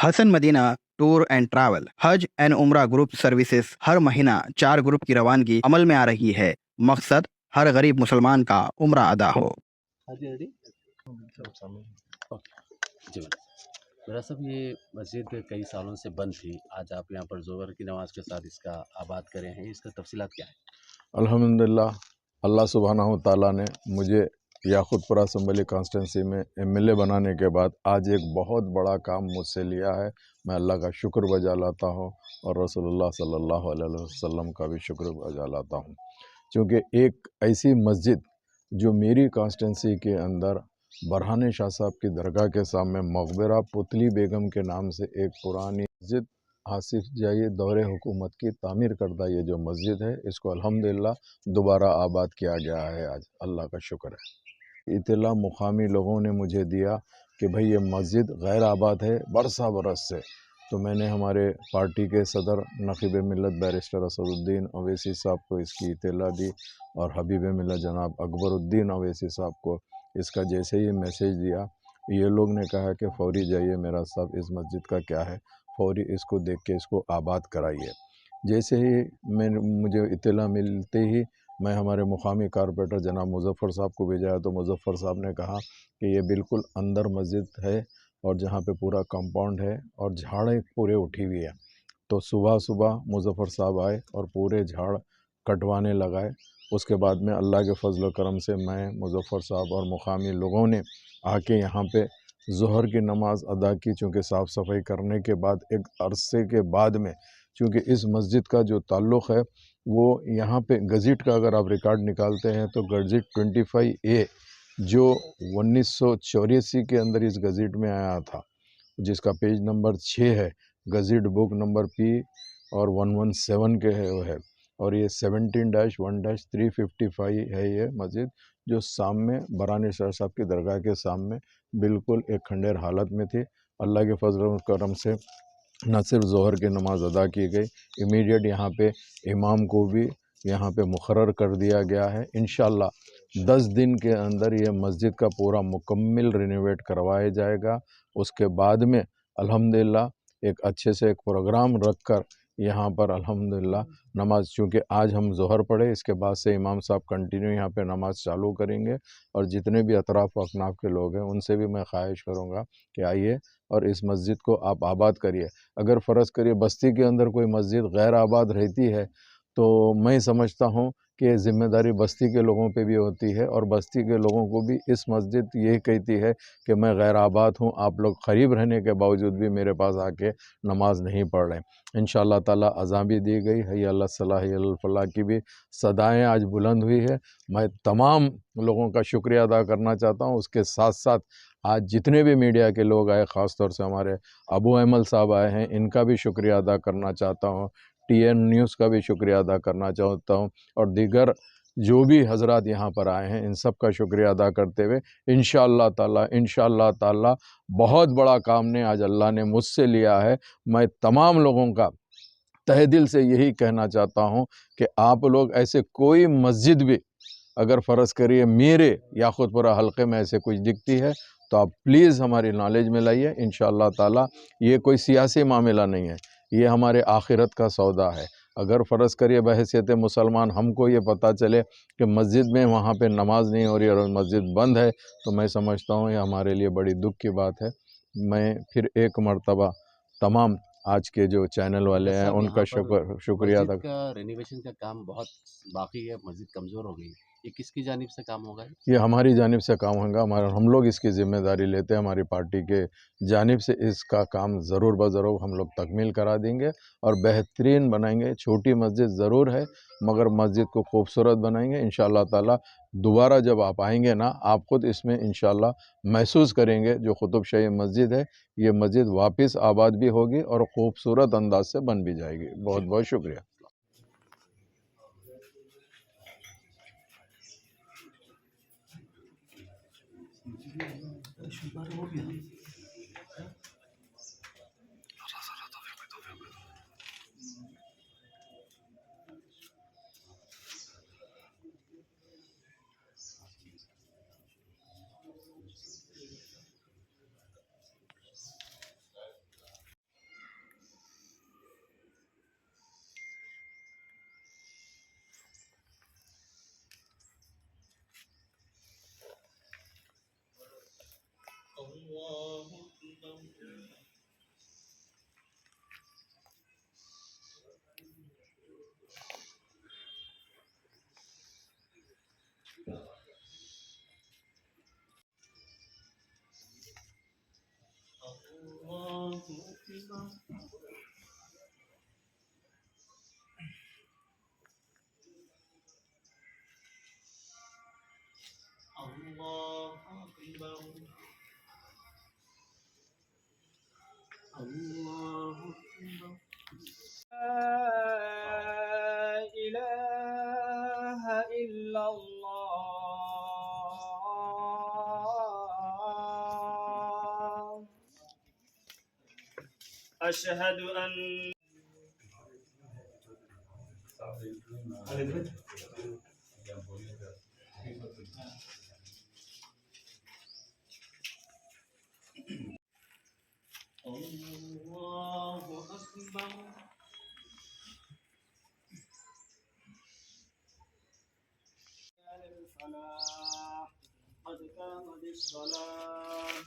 Hasan Madina tour and travel Hajj and Umrah group services हर महीना 4 group की रवानगी अमल में आ रही है। मकसद हर गरीब मुसलमान का उम्रा अदा हो। जी मेरा सब ये मस्जिद कई सालों से बंद थी। आज आप यहाँ पर ज़ोहर की नमाज के साथ इसका आबाद करे हैं, इसका तफसीलात क्या है? अल्हम्दुलिल्लाह, अल्लाह सुब्हानहू तआला ने मुझे याकुतपुरा असम्बली कॉन्स्टिटेंसी में एमएलए बनाने के बाद आज एक बहुत बड़ा काम मुझसे लिया है। मैं अल्लाह का शुक्र बजा लाता हूँ और रसूलुल्लाह सल्लल्लाहु अलैहि वसल्लम का भी शुक्र बजा लाता हूँ, क्योंकि एक ऐसी मस्जिद जो मेरी कॉन्स्टिटेंसी के अंदर बरहाने शाह साहब की दरगाह के सामने मकबरा पुतली बेगम के नाम से एक पुरानी मस्जिद आसिफ जाइए दौरे हुकूमत की तामीर करदा ये जो मस्जिद है, इसको अल्हम्दुलिल्लाह दोबारा आबाद किया गया है। आज अल्लाह का शुक्र है। इतला मुकामी लोगों ने मुझे दिया कि भाई ये मस्जिद गैर आबाद है बरसा बरस से, तो मैंने हमारे पार्टी के सदर नक़ीब मिल्लत बैरिस्टर असदुद्दीन अवैसी साहब को इसकी इतला दी और हबीब मिल्लत जनाब अकबरुद्दीन अवैसी साहब को इसका जैसे ही मैसेज दिया, ये लोग ने कहा कि फौरी जाइए मेरा साहब इस मस्जिद का क्या है, फौरी इसको देख के इसको आबाद कराइए। जैसे ही मुझे इत्तला मिलते ही मैं हमारे मुकामी कारपोरेटर जनाब मुज़फ़्फ़र साहब को भेजा, तो मुज़फ़्फ़र साहब ने कहा कि ये बिल्कुल अंदर मस्जिद है और जहाँ पे पूरा कंपाउंड है और झाड़ें पूरे उठी हुई है। तो सुबह सुबह मुज़फ़्फ़र साहब आए और पूरे झाड़ कटवाने लगाए। उसके बाद में अल्लाह के फजल करम से मैं, मुज़फ़्फ़र साहब और मुकामी लोगों ने आके यहाँ पे ज़ोहर की नमाज़ अदा की। चूँकि साफ़ सफाई करने के बाद एक अरसे के बाद में, चूँकि इस मस्जिद का जो ताल्लुक़ है वो यहाँ पे गज़िट का अगर आप रिकॉर्ड निकालते हैं तो गज़िट 25A जो 1984 के अंदर इस गज़िट में आया था, जिसका पेज नंबर 6 है, गज़िट बुक नंबर P और 117 के है वो है, और ये 17-1-355 है ये मस्जिद, जो सामने बराने शाह साहब की दरगाह के सामने बिल्कुल एक खंडेर हालत में थी। अल्लाह के फजल और करम से न सिर्फ ज़ोहर की नमाज़ अदा की गई, इमीडिएट यहाँ पे इमाम को भी यहाँ पे मुकर्रर कर दिया गया है। इंशाअल्लाह 10 दिन के अंदर ये मस्जिद का पूरा मुकम्मल रिनोवेट करवाया जाएगा। उसके बाद में अल्हम्दुलिल्लाह एक अच्छे से एक प्रोग्राम रख कर यहाँ पर अल्हम्दुलिल्लाह नमाज, चूँकि आज हम ज़ोहर पढ़े, इसके बाद से इमाम साहब कंटिन्यू यहाँ पे नमाज चालू करेंगे और जितने भी अतराफ़ व अकनाफ़ के लोग हैं उनसे भी मैं ख्वाहिश करूँगा कि आइए और इस मस्जिद को आप आबाद करिए। अगर फ़र्ज़ करिए बस्ती के अंदर कोई मस्जिद गैर आबाद रहती है तो मैं समझता हूँ कि ज़िम्मेदारी बस्ती के लोगों पे भी होती है और बस्ती के लोगों को भी इस मस्जिद यही कहती है कि मैं गैर आबाद हूँ, आप लोग क़रीब रहने के बावजूद भी मेरे पास आके नमाज नहीं पढ़ रहे। इंशाअल्लाह ताला अज़ान भी दी गई, हय्या अला सलाह हय्या अल फलाह की भी सदाएँ आज बुलंद हुई है। मैं तमाम लोगों का शुक्रिया अदा करना चाहता हूँ। उसके साथ साथ आज जितने भी मीडिया के लोग आए, ख़ास तौर से हमारे अबू अहमल साहब आए हैं, इनका भी शुक्रिया अदा करना चाहता हूँ। TN न्यूज़ का भी शुक्रिया अदा करना चाहता हूँ और दीगर जो भी हज़रात यहाँ पर आए हैं इन सब का शुक्रिया अदा करते हुए इंशाअल्लाह ताला बहुत बड़ा काम ने आज अल्लाह ने मुझसे लिया है। मैं तमाम लोगों का तहे दिल से यही कहना चाहता हूँ कि आप लोग ऐसे कोई मस्जिद भी अगर फ़र्ज़ करिए मेरे याकुतपुरा हलक़े में ऐसे कुछ दिखती है तो आप प्लीज़ हमारी नॉलेज में लाइए। इंशाअल्लाह ताला ये कोई सियासी मामला नहीं है, ये हमारे आखिरत का सौदा है। अगर फ़र्ज़ करिए बहैसियत मुसलमान हमको ये पता चले कि मस्जिद में वहाँ पे नमाज नहीं हो रही और मस्जिद बंद है, तो मैं समझता हूँ ये हमारे लिए बड़ी दुख की बात है। मैं फिर एक मरतबा तमाम आज के जो चैनल वाले हैं उनका शुक्रिया अदा। मस्जिद का रेनोवेशन का काम बहुत बाकी है, मस्जिद कमज़ोर हो गई है, ये किसकी जानिब से काम होगा? ये हमारी जानिब से काम होगा, हम लोग इसकी ज़िम्मेदारी लेते हैं। हमारी पार्टी के जानिब से इसका काम ज़रूर ब-ज़रूर हम लोग तकमील करा देंगे और बेहतरीन बनाएंगे। छोटी मस्जिद ज़रूर है मगर मस्जिद को खूबसूरत बनाएंगे इंशाअल्लाह ताला। दोबारा जब आप आएंगे ना, आप ख़ुद इसमें इंशाअल्लाह महसूस करेंगे जो कुतुब शाही मस्जिद है, ये मस्जिद वापस आबाद भी होगी और ख़ूबसूरत अंदाज से बन भी जाएगी। बहुत बहुत शुक्रिया। أشهد أن الله أكبر الفلاح قد قامت الصلاة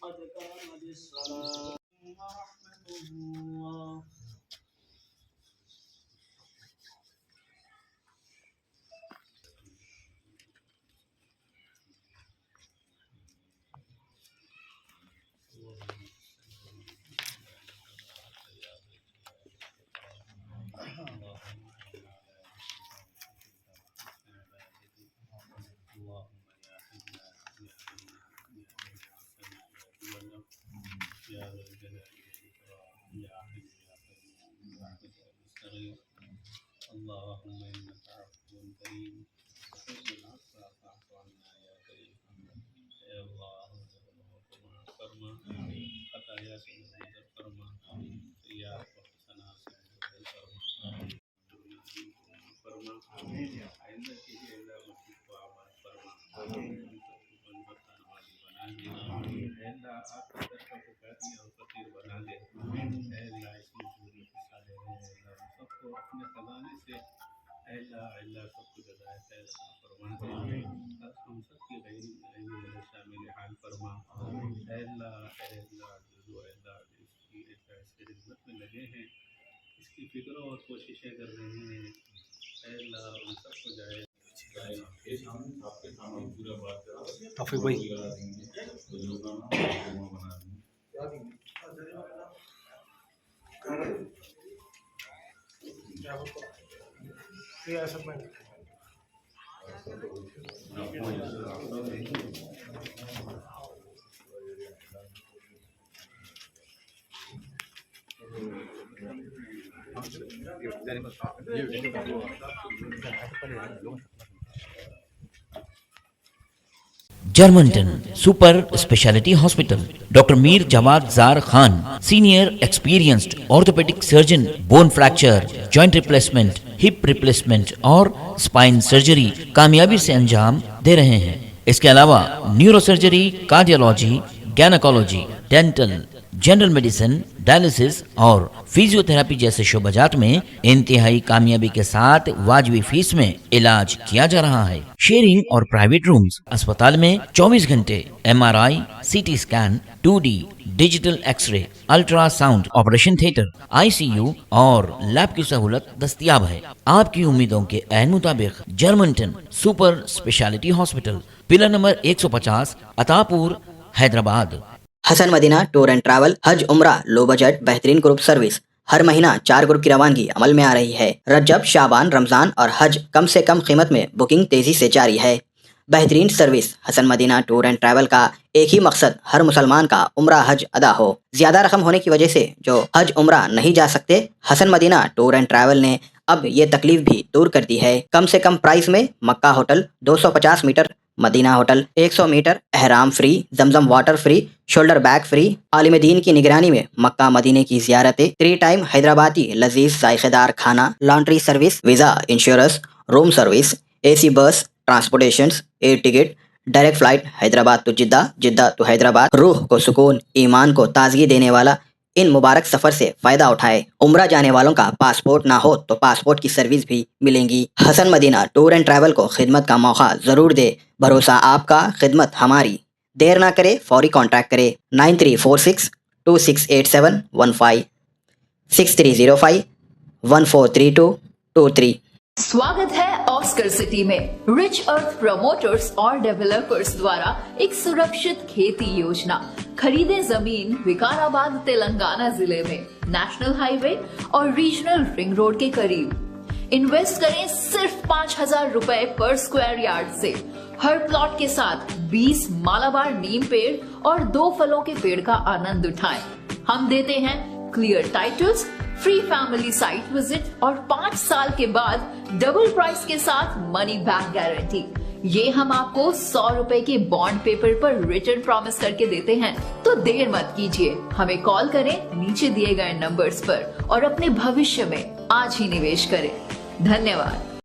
قد قامت الصلاة ورحمة الله يا ذا الجلال والإكرام يا حي يا قيوم برحمتك نستغيث اللهم إنك عفو كريم تحب العفو فاعف عنا يا كريم يا الله فرما خطايا سے نظر فرما سیاح وحسنا سے فرما آئندہ کی اعلیٰ مسجد کو آباد فرما آپ کی طرف کو کافی اور فقیر بنا دے اے اللہ اس میں پوری حصہ لے رہے ہیں اللہ سب کو اپنے خزانے سے اے اللہ سب کو جزائے خیر فرما دے ہم سب کی غیر شامل حال فرما اے اللہ جو اے اللہ اس کی خدمت میں لگے ہیں اس کی فکر اور کوششیں کر رہے ہیں اے اللہ ان سب کو جائے توفیق بھائی Germanten super speciality hospital doctor Mir Jawad Zar Khan senior experienced orthopaedic surgeon bone fracture joint replacement hip replacement اور اسپائن سرجری کامیابی سے انجام دے رہے ہیں. اس کے علاوہ neuro surgery, cardiology, gynaecology, dental, general medicine, dialysis اور فزیو تھراپی جیسے شعبات میں انتہائی کامیابی کے ساتھ واجبی فیس میں علاج کیا جا رہا ہے. شیئرنگ اور پرائیویٹ رومز. اسپتال میں 24 گھنٹے MRI، CT scan, 2D digital X ray, ultra sound, operation theatre, ICU اور لیب کی سہولت دستیاب ہے. آپ کی امیدوں کے عین مطابق Germanten super speciality hospital, pillar number 150، Attapur, Hyderabad. Hasan Madina tour and travel حج عمرہ لو بجٹ بہترین گروپ سروس. ہر مہینہ 4 گروپ کی روانگی عمل میں آ رہی ہے. رجب، شعبان، رمضان اور حج کم سے کم قیمت میں بکنگ تیزی سے جاری ہے. بہترین service. Hasan Madina tour and travel کا ایک ہی مقصد ہر مسلمان کا عمرہ حج ادا ہو. زیادہ رقم ہونے کی وجہ سے جو حج عمرہ نہیں جا سکتے، حسن مدینہ ٹور اینڈ ٹریول نے اب یہ تکلیف بھی دور کر دی ہے. کم سے کم پرائز میں Makkah hotel 250 metre, Madina hotel 100 metre, احرام فری، زمزم water free, shoulder bag free, عالم دین کی نگرانی میں مکہ مدینے کی زیارتیں، 3 ٹائم حیدرآبادی لذیذ ذائقہ دار کھانا، laundry service, visa, insurance, room service, AC bus, transportations, air ticket, direct flight Hyderabad to Jeddah, Jeddah تو حیدرآباد. روح کو سکون، ایمان کو تازگی دینے والا ان مبارک سفر سے فائدہ اٹھائے. عمرہ جانے والوں کا پاسپورٹ نہ ہو تو پاسپورٹ کی سروس بھی ملیں گی. حسن مدینہ ٹور اینڈ ٹریول کو خدمت کا موقع ضرور دے. بھروسہ آپ کا، خدمت ہماری. دیر نہ کرے، فوری کانٹیکٹ کرے. 9346268715 6305 143223. سواگت ہے آسکر سٹی میں. رچ ارتھ پروموٹرز اور ڈیولپرز دوارا ایک سرکشت کھیتی یوجنا. خریدیں زمین وکار آباد تلنگانہ ضلع میں، نیشنل ہائی وے اور ریجنل رنگ روڈ کے قریب. انویسٹ کریں صرف 5,000 روپے پر اسکوائر یارڈ سے. ہر پلاٹ کے ساتھ 20 مالابار نیم پیڑ اور 2 پھلوں کے پیڑ کا آنند اٹھائیں. ہم دیتے ہیں clear titles, free family site visit اور 5 سال کے بعد ڈبل پرائس کے ساتھ منی بیک گارنٹی. ये हम आपको 100 रुपए के बॉन्ड पेपर पर रिटर्न प्रॉमिस करके देते हैं। तो देर मत कीजिए, हमें कॉल करें नीचे दिए गए नंबर्स पर और अपने भविष्य में आज ही निवेश करें। धन्यवाद।